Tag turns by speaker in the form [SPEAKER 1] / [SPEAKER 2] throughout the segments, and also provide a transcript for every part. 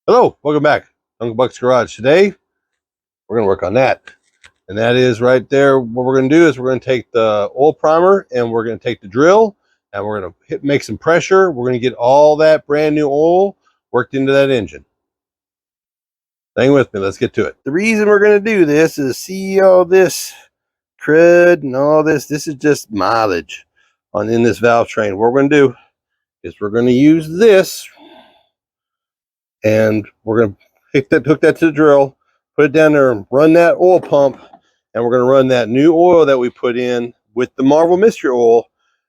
[SPEAKER 1] Hello, welcome back. Uncle Buck's Garage. Today, we're going to work on that. And that is right there. What we're going to do is we're going to take the oil primer and we're going to take the drill and we're going to make some pressure. We're going to get all that brand new oil worked into that engine. Hang with me. Let's get to it. The reason we're going to do this is see all this crud and all this. This is just mileage in this valve train. What we're going to do is we're going to use this and we're going to hook that to the drill, put it down there and run that oil pump, and we're going to run that new oil that we put in with the Marvel Mystery Oil.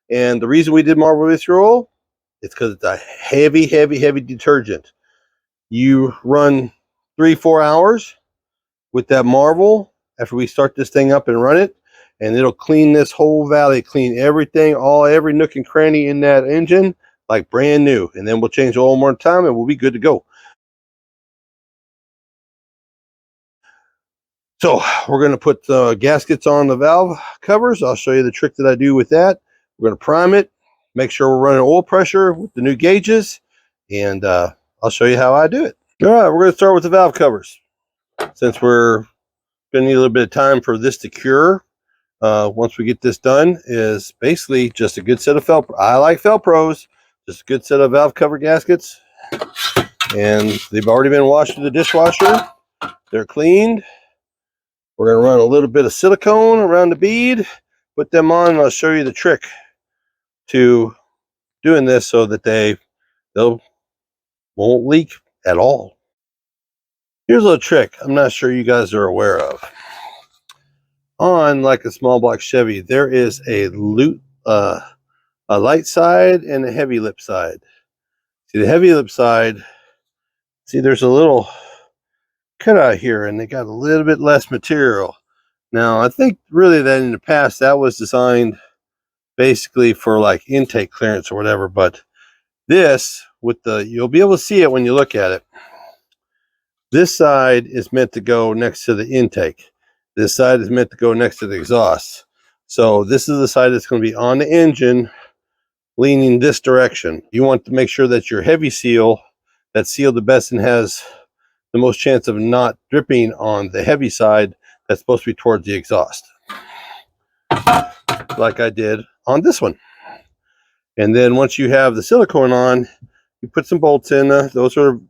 [SPEAKER 1] And the reason we did Marvel Mystery Oil is because it's a heavy detergent. You run 3-4 hours with that Marvel after we start this thing up and run it, and it'll clean this whole valley, clean everything, every nook and cranny in that engine like brand new. And then we'll change the oil more time and we'll be good to go. So we're going to put the gaskets on the valve covers. I'll show you the trick that I do with that. We're going to prime it, make sure we're running oil pressure with the new gauges, and I'll show you how I do it. All right, we're going to start with the valve covers. Since we're going to need a little bit of time for this to cure, once we get this done, is basically just a good set of Felpro. I like Felpros, just a good set of valve cover gaskets, and they've already been washed through the dishwasher. They're cleaned. We're going to run a little bit of silicone around the bead, put them on, and I'll show you the trick to doing this so that they won't leak at all. Here's a little trick I'm not sure you guys are aware of. On like a small block Chevy, there is a light side and a heavy lip side. See, the heavy lip side, there's a little cutout here, and they got a little bit less material. Now, I think really that in the past that was designed basically for like intake clearance or whatever, but this you'll be able to see it when you look at it. This side is meant to go next to the intake. This side is meant to go next to the exhaust. So this is the side that's going to be on the engine leaning this direction. You want to make sure that your heavy seal, that's sealed the best and has the most chance of not dripping on the heavy side that's supposed to be towards the exhaust, like I did on this one. And then once you have the silicone on, you put some bolts in. Those are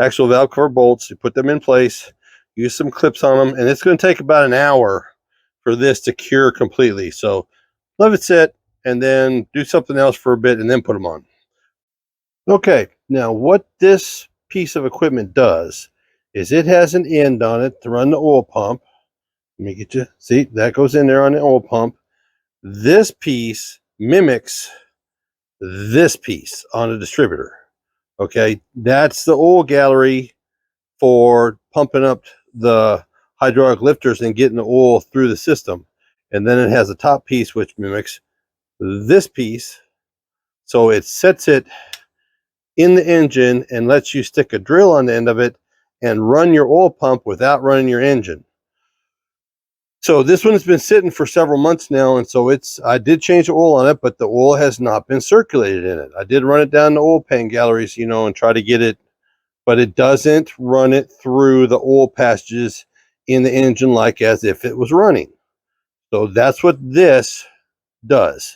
[SPEAKER 1] actual valve cover bolts. You put them in place, use some clips on them, and it's going to take about an hour for this to cure completely. So let it sit and then do something else for a bit and then put them on. Okay, now what this piece of equipment does is it has an end on it to run the oil pump. Let me get you, see, that goes in there on the oil pump. This piece mimics this piece on a distributor. Okay, that's the oil gallery for pumping up the hydraulic lifters and getting the oil through the system. And then it has a top piece which mimics this piece. So it sets it in the engine and lets you stick a drill on the end of it and run your oil pump without running your engine. So this one has been sitting for several months now, and so I did change the oil on it, but the oil has not been circulated in it. I did run it down the oil pan galleries, and try to get it, but it doesn't run it through the oil passages in the engine like as if it was running. So that's what this does.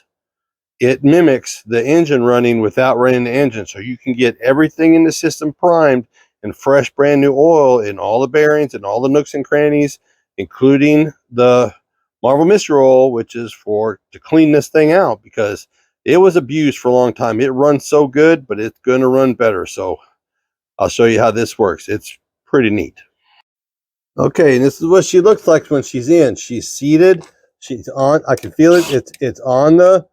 [SPEAKER 1] It mimics the engine running without running the engine, so you can get everything in the system primed and fresh brand new oil in all the bearings and all the nooks and crannies, including the Marvel Mystery Oil, which is to clean this thing out because it was abused for a long time. It runs so good, but it's going to run better. So I'll show you how this works. It's pretty neat. Okay, and this is what she looks like when she's in. She's seated. She's on. I can feel it. It's on the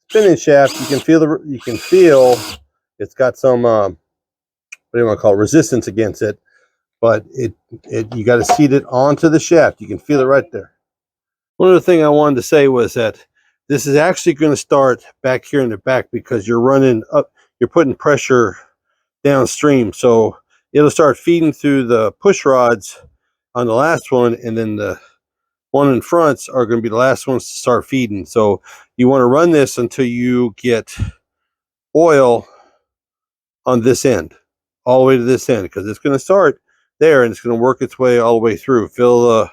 [SPEAKER 1] spinning shaft. You can feel it's got some what do you want to call it, resistance against it, but you got to seat it onto the shaft. You can feel it right there. One other thing I wanted to say was that this is actually going to start back here in the back because you're running up, you're putting pressure downstream, so it'll start feeding through the push rods on the last one, and then the one in fronts are going to be the last ones to start feeding. So you want to run this until you get oil on this end. all the way to this end, because it's going to start there and it's going to work its way all the way through. Fill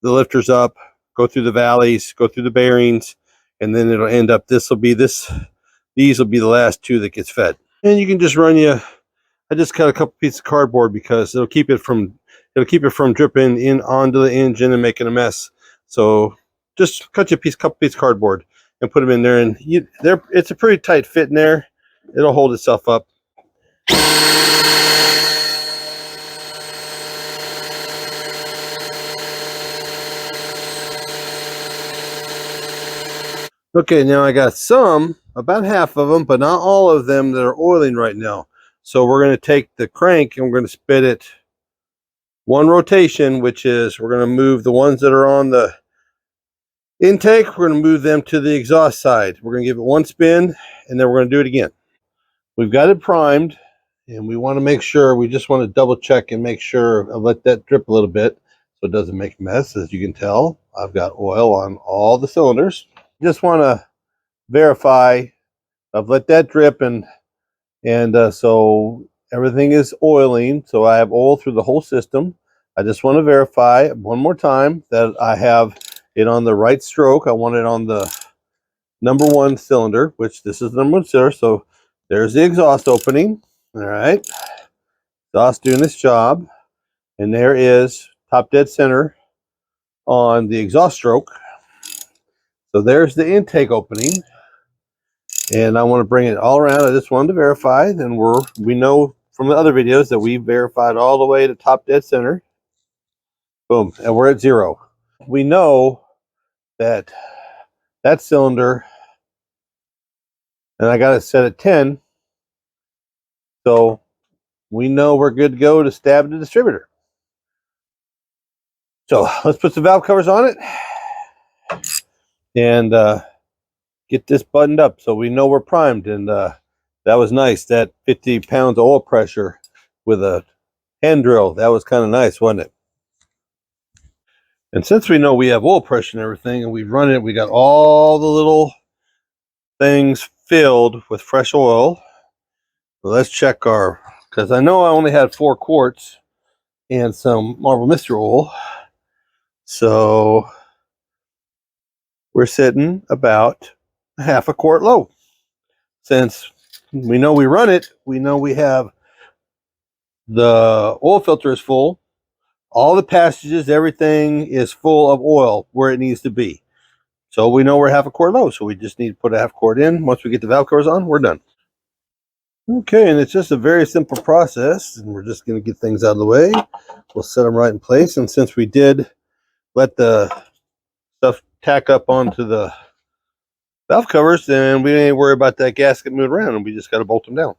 [SPEAKER 1] the lifters up, go through the valleys, go through the bearings, and then it'll end up, these will be the last two that gets fed. And you can just run I just cut a couple pieces of cardboard because it'll keep it from dripping in onto the engine and making a mess. So just cut you couple pieces of cardboard and put them in there, and it's a pretty tight fit in there. It'll hold itself up. Okay, now I got about half of them, but not all of them that are oiling right now. So we're going to take the crank and we're going to spit it one rotation, which is we're going to move the ones that are on the intake, we're going to move them to the exhaust side. We're going to give it one spin, and then we're going to do it again. We've got it primed, and we want to make sure, we just want to double check and make sure, I'll let that drip a little bit so it doesn't make a mess. As you can tell, I've got oil on all the cylinders. Just want to verify I've let that drip, and so everything is oiling. So I have oil through the whole system. I just want to verify one more time that I have it on the right stroke. I want it on the number one cylinder, which this is the number one cylinder. So there's the exhaust opening. All right, exhaust doing its job, and there is top dead center on the exhaust stroke. So there's the intake opening, and I want to bring it all around. I just wanted to verify. Then we know from the other videos that we verified all the way to top dead center. Boom, and we're at 0. We know that cylinder, and I got it set at 10, so we know we're good to go to stab the distributor. So let's put some valve covers on it and get this buttoned up so we know we're primed. And that was nice, that 50 pounds of oil pressure with a hand drill. That was kind of nice, wasn't it? And since we know we have oil pressure and everything, and we've run it, we got all the little things filled with fresh oil. So let's check because I know I only had 4 quarts and some Marble Mister oil. So we're sitting about half a quart low. Since we know we run it, we know we have the oil filter is full. All the passages, everything is full of oil where it needs to be. So we know we're half a quart low. So we just need to put a half quart in. Once we get the valve covers on, we're done. Okay, and it's just a very simple process, and we're just going to get things out of the way. We'll set them right in place, and since we did let the stuff tack up onto the valve covers, then we ain't worry about that gasket moving around, and we just got to bolt them down.